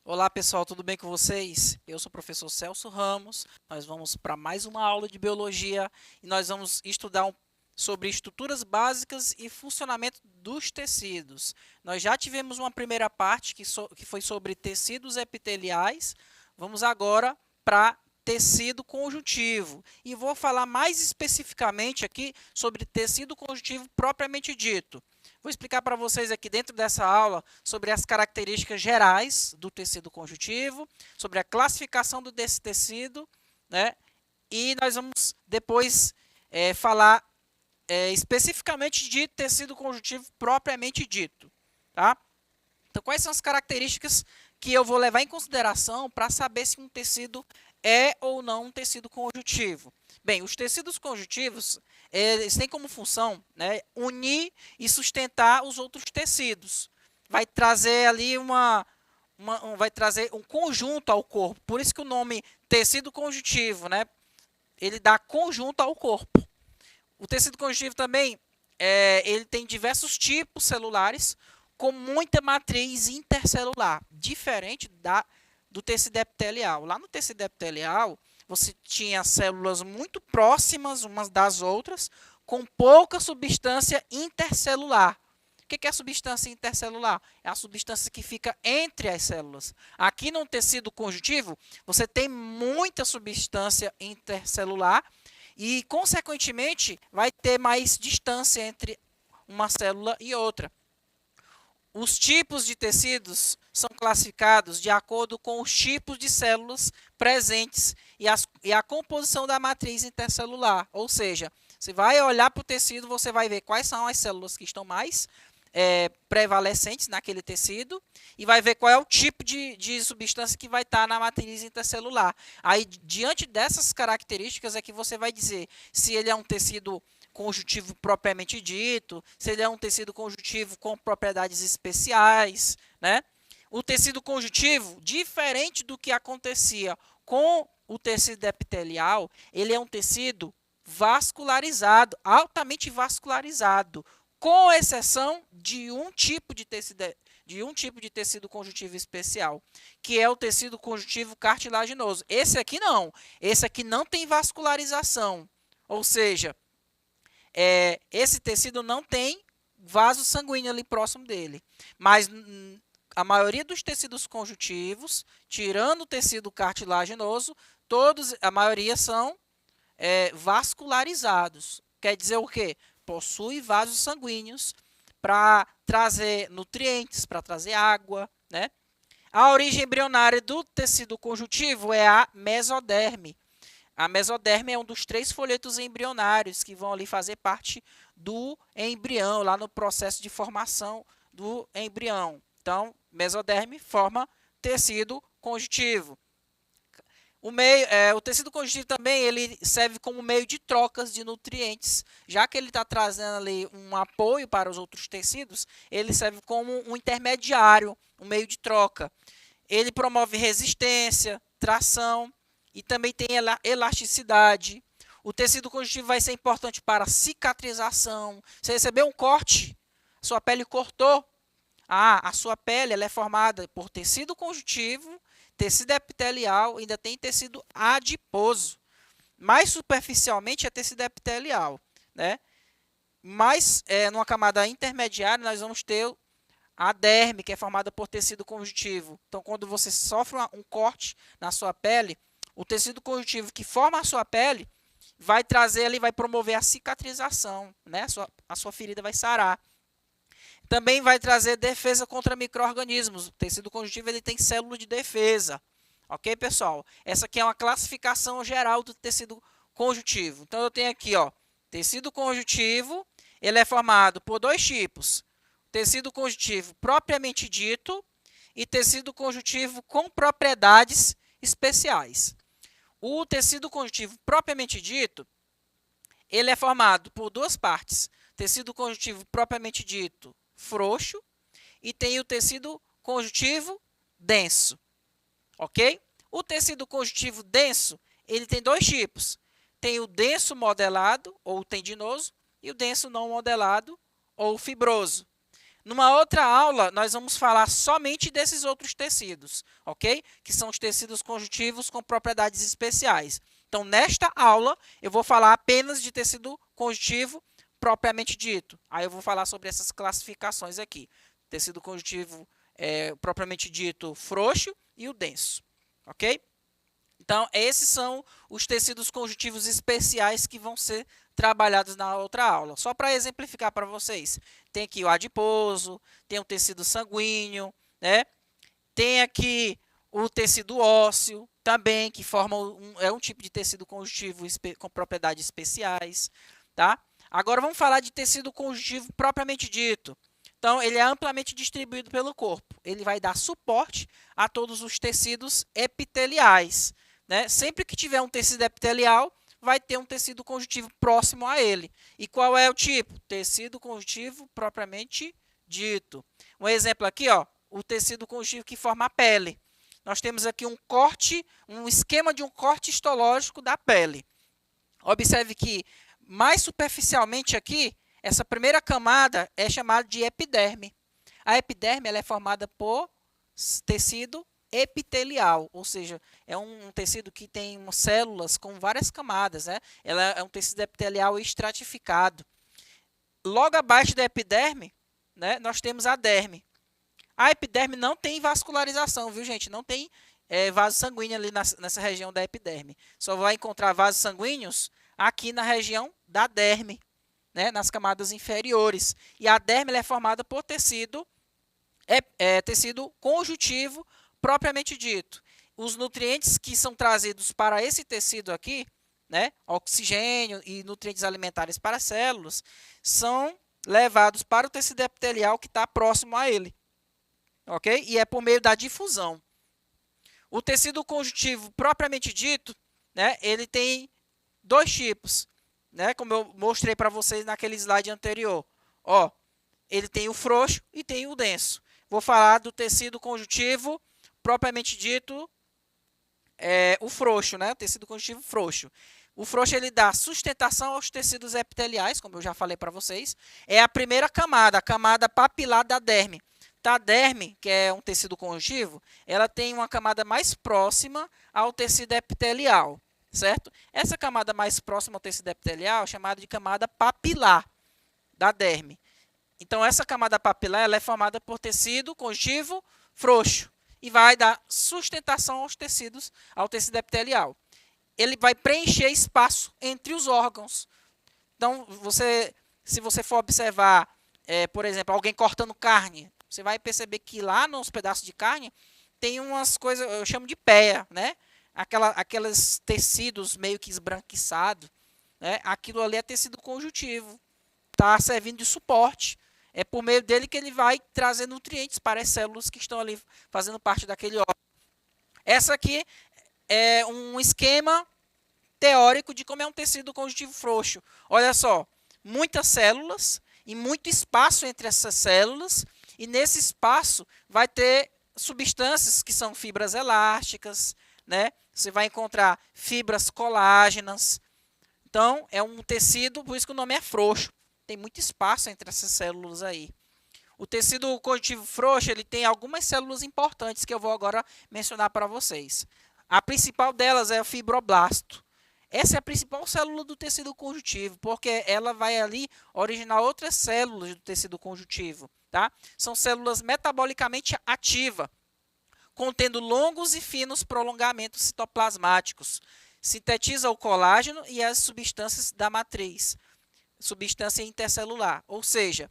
Olá pessoal, tudo bem com vocês? Eu sou o professor Celso Ramos, nós vamos para mais uma aula de Biologia e nós vamos estudar sobre estruturas básicas e funcionamento dos tecidos. Nós já tivemos uma primeira parte que foi sobre tecidos epiteliais, vamos agora para tecido conjuntivo e vou falar mais especificamente aqui sobre tecido conjuntivo propriamente dito. Vou explicar para vocês aqui dentro dessa aula sobre as características gerais do tecido conjuntivo, sobre a classificação desse tecido, né? E nós vamos depois falar especificamente de tecido conjuntivo propriamente dito, tá? Então, quais são as características que eu vou levar em consideração para saber se um tecido é ou não um tecido conjuntivo? Bem, os tecidos conjuntivos eles têm como função, né, unir e sustentar os outros tecidos. Vai trazer ali vai trazer um conjunto ao corpo. Por isso que o nome tecido conjuntivo, né, ele dá conjunto ao corpo. O tecido conjuntivo também ele tem diversos tipos celulares com muita matriz intercelular, diferente do tecido epitelial. Lá no tecido epitelial, você tinha células muito próximas umas das outras, com pouca substância intercelular. O que é a substância intercelular? É a substância que fica entre as células. Aqui no tecido conjuntivo, você tem muita substância intercelular e, consequentemente, vai ter mais distância entre uma célula e outra. Os tipos de tecidos são classificados de acordo com os tipos de células presentes e a composição da matriz intercelular. Ou seja, você vai olhar para o tecido, você vai ver quais são as células que estão mais prevalecentes naquele tecido e vai ver qual é o tipo de substância que vai estar na matriz intercelular. Aí, diante dessas características, é que você vai dizer se ele é um tecido conjuntivo propriamente dito, se ele é um tecido conjuntivo com propriedades especiais, né? O tecido conjuntivo, diferente do que acontecia com o tecido epitelial, ele é um tecido vascularizado, altamente vascularizado, com exceção de um tipo de tecido conjuntivo especial, que é o tecido conjuntivo cartilaginoso. Esse aqui não tem vascularização, ou seja, esse tecido não tem vaso sanguíneo ali próximo dele. Mas a maioria dos tecidos conjuntivos, tirando o tecido cartilaginoso, a maioria são vascularizados. Quer dizer o quê? Possui vasos sanguíneos para trazer nutrientes, para trazer água, né? A origem embrionária do tecido conjuntivo é a mesoderme. A mesoderme é um dos 3 folhetos embrionários que vão ali fazer parte do embrião, lá no processo de formação do embrião. Então, mesoderme forma tecido conjuntivo. O tecido conjuntivo também ele serve como meio de trocas de nutrientes, já que ele está trazendo ali um apoio para os outros tecidos, ele serve como um intermediário, um meio de troca. Ele promove resistência, tração e também tem elasticidade. O tecido conjuntivo vai ser importante para cicatrização. Você recebeu um corte, sua pele cortou. A sua pele ela é formada por tecido conjuntivo, tecido epitelial, ainda tem tecido adiposo. Mais superficialmente é tecido epitelial, né? Mas numa camada intermediária nós vamos ter a derme, que é formada por tecido conjuntivo. Então, quando você sofre um corte na sua pele, o tecido conjuntivo que forma a sua pele vai trazer ali, vai promover a cicatrização, né? A sua ferida vai sarar. Também vai trazer defesa contra micro-organismos. O tecido conjuntivo ele tem célula de defesa. Ok, pessoal? Essa aqui é uma classificação geral do tecido conjuntivo. Então, eu tenho aqui, ó, tecido conjuntivo, ele é formado por 2 tipos. Tecido conjuntivo propriamente dito e tecido conjuntivo com propriedades especiais. O tecido conjuntivo propriamente dito, ele é formado por 2 partes. Tecido conjuntivo propriamente dito frouxo e tem o tecido conjuntivo denso, ok? O tecido conjuntivo denso, ele tem dois tipos. Tem o denso modelado, ou tendinoso, e o denso não modelado, ou fibroso. Numa outra aula, nós vamos falar somente desses outros tecidos, ok? Que são os tecidos conjuntivos com propriedades especiais. Então, nesta aula, eu vou falar apenas de tecido conjuntivo propriamente dito. Aí eu vou falar sobre essas classificações aqui. Tecido conjuntivo propriamente dito frouxo e o denso, ok? Então, esses são os tecidos conjuntivos especiais que vão ser trabalhados na outra aula. Só para exemplificar para vocês. Tem aqui o adiposo, tem o tecido sanguíneo, né? Tem aqui o tecido ósseo também, que forma um tipo de tecido conjuntivo com propriedades especiais, tá? Agora vamos falar de tecido conjuntivo propriamente dito. Então, ele é amplamente distribuído pelo corpo. Ele vai dar suporte a todos os tecidos epiteliais, né? Sempre que tiver um tecido epitelial, vai ter um tecido conjuntivo próximo a ele. E qual é o tipo? Tecido conjuntivo propriamente dito. Um exemplo aqui, ó, o tecido conjuntivo que forma a pele. Nós temos aqui um esquema de um corte histológico da pele. Observe que, mais superficialmente aqui, essa primeira camada é chamada de epiderme. A epiderme ela é formada por tecido epitelial, ou seja, é um tecido que tem células com várias camadas, né? Ela é um tecido epitelial estratificado. Logo abaixo da epiderme, né, nós temos a derme. A epiderme não tem vascularização, viu, gente? Não tem vaso sanguíneo ali nessa região da epiderme. Só vai encontrar vasos sanguíneos aqui na região da derme, né, nas camadas inferiores. E a derme é formada por tecido conjuntivo propriamente dito. Os nutrientes que são trazidos para esse tecido aqui, né, oxigênio e nutrientes alimentares para as células, são levados para o tecido epitelial que está próximo a ele, ok? E é por meio da difusão. O tecido conjuntivo propriamente dito, né, ele tem dois tipos, né, como eu mostrei para vocês naquele slide anterior. Ó, ele tem o frouxo e tem o denso. Vou falar do tecido conjuntivo propriamente dito, o frouxo, né? O tecido conjuntivo frouxo. O frouxo ele dá sustentação aos tecidos epiteliais, como eu já falei para vocês. É a primeira camada, a camada papilar da derme. Tá, a derme, que é um tecido conjuntivo, ela tem uma camada mais próxima ao tecido epitelial, certo? Essa camada mais próxima ao tecido epitelial é chamada de camada papilar da derme. Então, essa camada papilar ela é formada por tecido conjuntivo frouxo e vai dar sustentação ao tecido epitelial. Ele vai preencher espaço entre os órgãos. Então, se você for observar, por exemplo, alguém cortando carne, você vai perceber que lá nos pedaços de carne tem umas coisas, eu chamo de péia, né? Aqueles tecidos meio que esbranquiçados, né? Aquilo ali é tecido conjuntivo, está servindo de suporte. É por meio dele que ele vai trazer nutrientes para as células que estão ali fazendo parte daquele órgão. Essa aqui é um esquema teórico de como é um tecido conjuntivo frouxo. Olha só, muitas células e muito espaço entre essas células, e nesse espaço vai ter substâncias que são fibras elásticas, né? Você vai encontrar fibras colágenas. Então, é um tecido, por isso que o nome é frouxo. Tem muito espaço entre essas células aí. O tecido conjuntivo frouxo ele tem algumas células importantes que eu vou agora mencionar para vocês. A principal delas é o fibroblasto. Essa é a principal célula do tecido conjuntivo, porque ela vai ali originar outras células do tecido conjuntivo. Tá? São células metabolicamente ativas, contendo longos e finos prolongamentos citoplasmáticos. Sintetiza o colágeno e as substâncias da matriz, substância intercelular. Ou seja,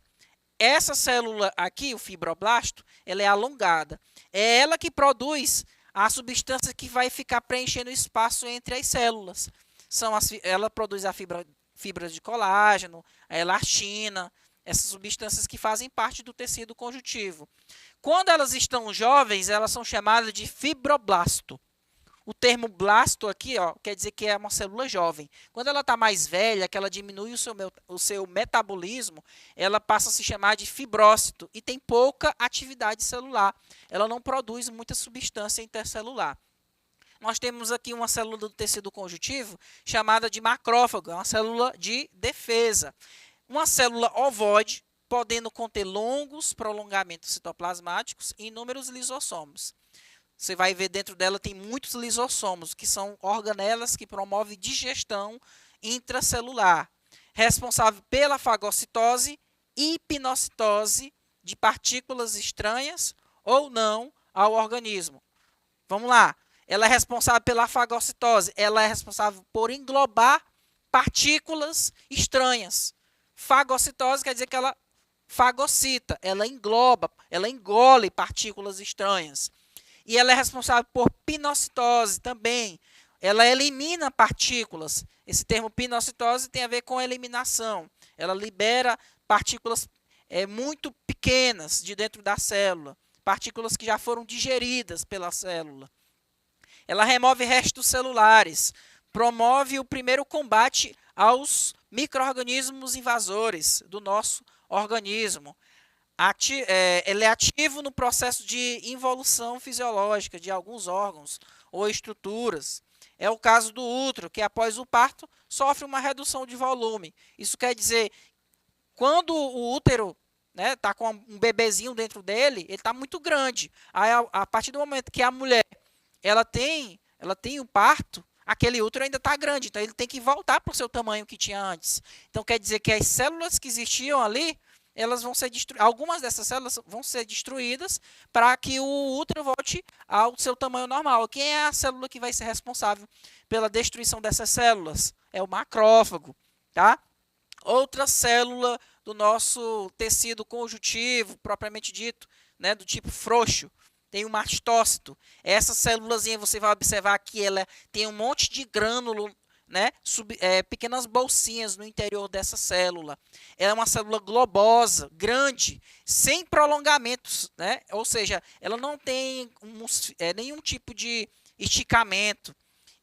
essa célula aqui, o fibroblasto, ela é alongada. É ela que produz a substância que vai ficar preenchendo o espaço entre as células. Ela produz a fibras de colágeno, a elastina, essas substâncias que fazem parte do tecido conjuntivo. Quando elas estão jovens, elas são chamadas de fibroblasto. O termo blasto aqui, ó, quer dizer que é uma célula jovem. Quando ela está mais velha, que ela diminui o seu metabolismo, ela passa a se chamar de fibrócito e tem pouca atividade celular. Ela não produz muita substância intercelular. nós temos aqui uma célula do tecido conjuntivo chamada de macrófago, é uma célula de defesa. Uma célula ovoide, podendo conter longos prolongamentos citoplasmáticos e inúmeros lisossomos. Você vai ver dentro dela tem muitos lisossomos, que são organelas que promovem digestão intracelular, responsável pela fagocitose e pinocitose de partículas estranhas ou não ao organismo. Vamos lá. Ela é responsável pela fagocitose. Ela é responsável por englobar partículas estranhas. Fagocitose quer dizer que ela fagocita, ela engloba, ela engole partículas estranhas. E ela é responsável por pinocitose também. Ela elimina partículas. Esse termo pinocitose tem a ver com eliminação. Ela libera partículas muito pequenas de dentro da célula. Partículas que já foram digeridas pela célula. Ela remove restos celulares. Promove o primeiro combate aos micro-organismos invasores do nosso organismo. Ele é ativo no processo de involução fisiológica de alguns órgãos ou estruturas. É o caso do útero, que após o parto sofre uma redução de volume. Isso quer dizer, quando o útero está com um bebezinho dentro dele, ele está muito grande. Aí, a partir do momento que a mulher ela tem o parto, aquele útero ainda está grande, então ele tem que voltar para o seu tamanho que tinha antes. Então quer dizer que as células que existiam ali, elas vão ser algumas dessas células vão ser destruídas para que o útero volte ao seu tamanho normal. Quem é a célula que vai ser responsável pela destruição dessas células? É o macrófago, tá? Outra célula do nosso tecido conjuntivo, propriamente dito, né, do tipo frouxo, tem o mastócito. Essa célulazinha você vai observar que ela tem um monte de grânulo, né, pequenas bolsinhas no interior dessa célula. Ela é uma célula globosa, grande, sem prolongamentos, né? Ou seja, ela não tem nenhum tipo de esticamento.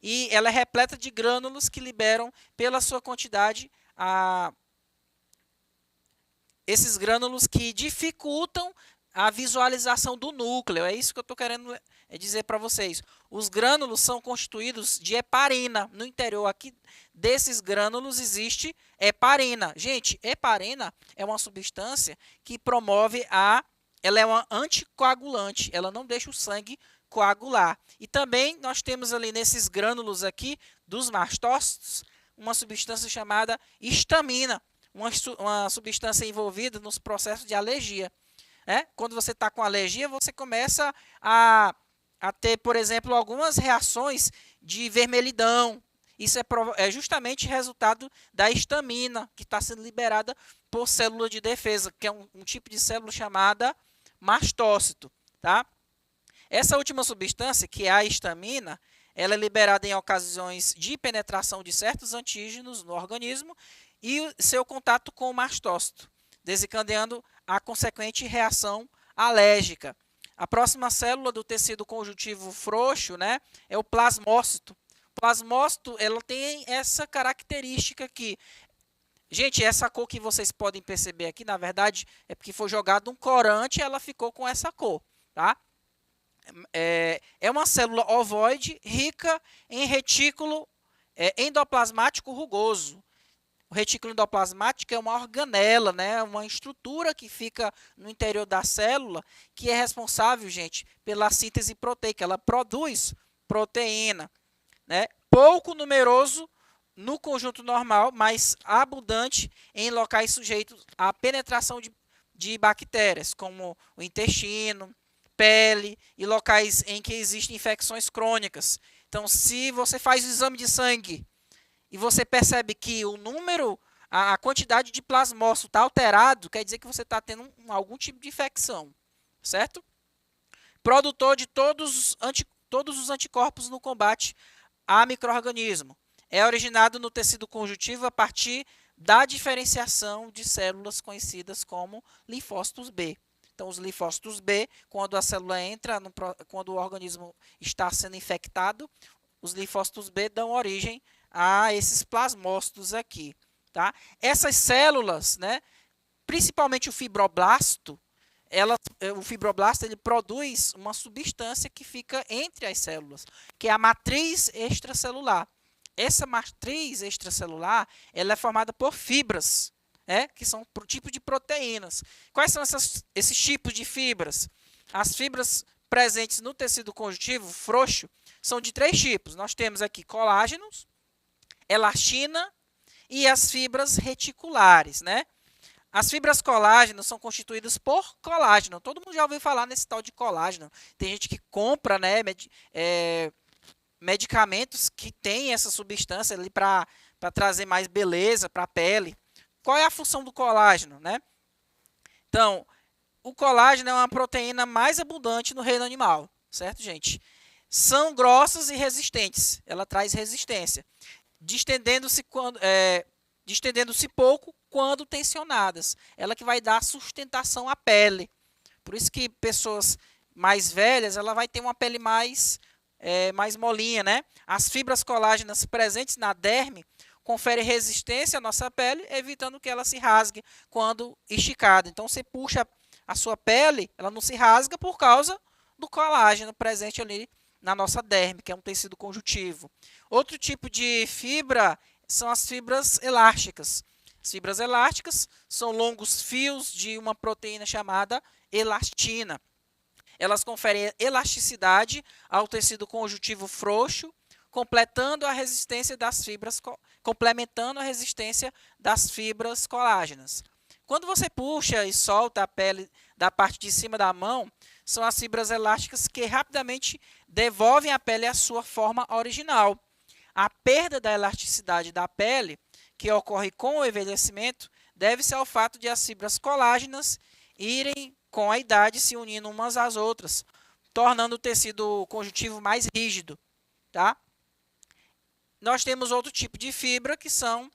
E ela é repleta de grânulos que liberam, pela sua quantidade, esses grânulos que dificultam a visualização do núcleo. É isso que eu estou querendo dizer para vocês. Os grânulos são constituídos de heparina. No interior aqui desses grânulos existe heparina. Gente, heparina é uma substância que promove ela é uma anticoagulante. Ela não deixa o sangue coagular. E também nós temos ali nesses grânulos aqui dos mastócitos uma substância chamada histamina. Uma substância envolvida nos processos de alergia. Quando você está com alergia, você começa a ter, por exemplo, algumas reações de vermelhidão. Isso é justamente resultado da histamina, que está sendo liberada por célula de defesa, que é um tipo de célula chamada mastócito. Tá? Essa última substância, que é a histamina, ela é liberada em ocasiões de penetração de certos antígenos no organismo e seu contato com o mastócito, desencadeando a consequente reação alérgica. A próxima célula do tecido conjuntivo frouxo, né, é o plasmócito. O plasmócito ela tem essa característica aqui. Gente, essa cor que vocês podem perceber aqui, na verdade, é porque foi jogado um corante e ela ficou com essa cor. Tá? É uma célula ovoide rica em retículo endoplasmático rugoso. O retículo endoplasmático é uma organela, né? Uma estrutura que fica no interior da célula, que é responsável, gente, pela síntese proteica. Ela produz proteína, né? Pouco numeroso no conjunto normal, mas abundante em locais sujeitos à penetração de bactérias, como o intestino, pele e locais em que existem infecções crônicas. Então, se você faz o exame de sangue e você percebe que o número, a quantidade de plasmócito está alterado, quer dizer que você está tendo algum tipo de infecção, certo? Produtor de todos os anticorpos no combate a micro-organismo. É originado no tecido conjuntivo a partir da diferenciação de células conhecidas como linfócitos B. Então, os linfócitos B, quando a célula entra, quando o organismo está sendo infectado, os linfócitos B dão origem a esses plasmócitos aqui. Tá? Essas células, né, principalmente o fibroblasto, o fibroblasto ele produz uma substância que fica entre as células, que é a matriz extracelular. Essa matriz extracelular ela é formada por fibras, que são tipos de proteínas. Quais são esses tipos de fibras? As fibras presentes no tecido conjuntivo frouxo são de 3 tipos. Nós temos aqui colágenos, elastina e as fibras reticulares, né? As fibras colágenas são constituídas por colágeno. Todo mundo já ouviu falar nesse tal de colágeno. Tem gente que compra, né, medicamentos que têm essa substância ali para trazer mais beleza para a pele. Qual é a função do colágeno, né? Então, o colágeno é uma proteína mais abundante no reino animal, certo, gente? São grossas e resistentes. Ela traz resistência, distendendo-se pouco quando tensionadas. Ela que vai dar sustentação à pele. Por isso que pessoas mais velhas, ela vai ter uma pele mais molinha, né? As fibras colágenas presentes na derme conferem resistência à nossa pele, evitando que ela se rasgue quando esticada. Então, você puxa a sua pele, ela não se rasga por causa do colágeno presente ali na nossa derme, que é um tecido conjuntivo. Outro tipo de fibra são as fibras elásticas. As fibras elásticas são longos fios de uma proteína chamada elastina. Elas conferem elasticidade ao tecido conjuntivo frouxo, complementando a resistência das fibras colágenas. Quando você puxa e solta a pele da parte de cima da mão, são as fibras elásticas que rapidamente devolvem à pele a sua forma original. A perda da elasticidade da pele, que ocorre com o envelhecimento, deve-se ao fato de as fibras colágenas irem com a idade se unindo umas às outras, tornando o tecido conjuntivo mais rígido, tá? Nós temos outro tipo de fibra, que são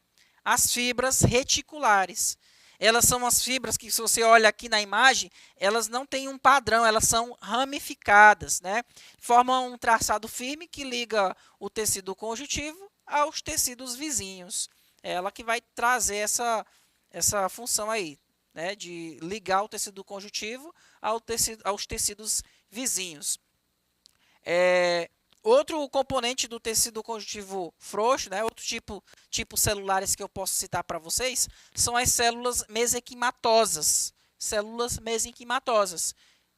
as fibras reticulares. Elas são as fibras que, se você olha aqui na imagem, elas não têm um padrão, elas são ramificadas, né? Formam um traçado firme que liga o tecido conjuntivo aos tecidos vizinhos. É ela que vai trazer essa função aí, né? De ligar o tecido conjuntivo aos tecidos vizinhos. Outro componente do tecido conjuntivo frouxo, né, outro tipo celulares que eu posso citar para vocês, são as células mesenquimatosas. Células mesenquimatosas.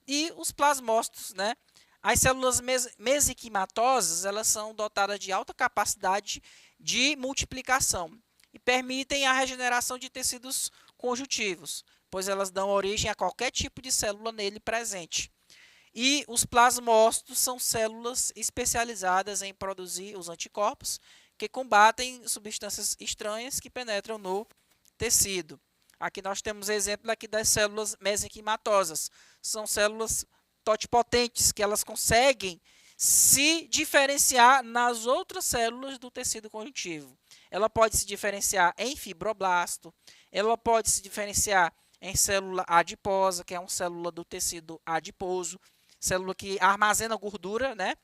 E os plasmócitos, né? As células mesenquimatosas, elas são dotadas de alta capacidade de multiplicação e permitem a regeneração de tecidos conjuntivos, pois elas dão origem a qualquer tipo de célula nele presente. E os plasmócitos são células especializadas em produzir os anticorpos que combatem substâncias estranhas que penetram no tecido. Aqui nós temos exemplo aqui das células mesenquimatosas. São células totipotentes que elas conseguem se diferenciar nas outras células do tecido conjuntivo. Ela pode se diferenciar em fibroblasto, ela pode se diferenciar em célula adiposa, que é uma célula do tecido adiposo, célula que armazena gordura, né?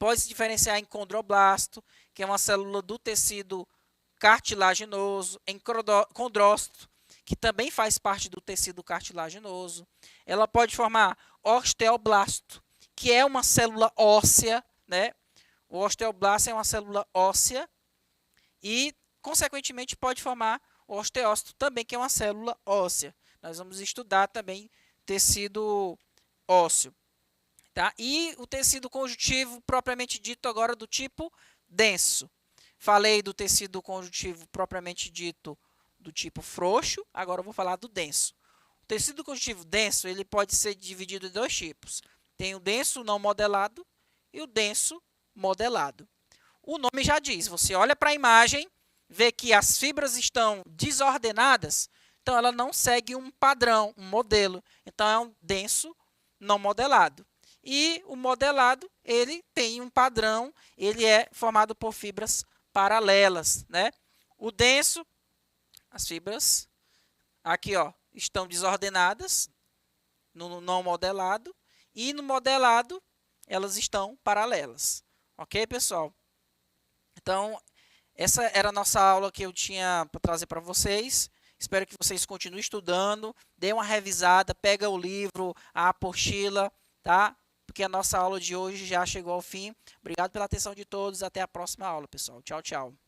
Pode se diferenciar em condroblasto, que é uma célula do tecido cartilaginoso, em condrócito, que também faz parte do tecido cartilaginoso. Ela pode formar osteoblasto, que é uma célula óssea, né? O osteoblasto é uma célula óssea e, consequentemente, pode formar o osteócito também, que é uma célula óssea. Nós vamos estudar também tecido ósseo. Tá? E o tecido conjuntivo propriamente dito agora do tipo denso. Falei do tecido conjuntivo propriamente dito do tipo frouxo, agora eu vou falar do denso. O tecido conjuntivo denso ele pode ser dividido em 2 tipos. Tem o denso não modelado e o denso modelado. O nome já diz, você olha para a imagem, vê que as fibras estão desordenadas, então ela não segue um padrão, um modelo. Então é um denso não modelado. E o modelado, ele tem um padrão, ele é formado por fibras paralelas, né? O denso, as fibras aqui, ó, estão desordenadas no não modelado e no modelado elas estão paralelas. OK, pessoal? Então, essa era a nossa aula que eu tinha para trazer para vocês. Espero que vocês continuem estudando, dê uma revisada, pega o livro, a apostila, tá? Porque a nossa aula de hoje já chegou ao fim. Obrigado pela atenção de todos. Até a próxima aula, pessoal. Tchau, tchau.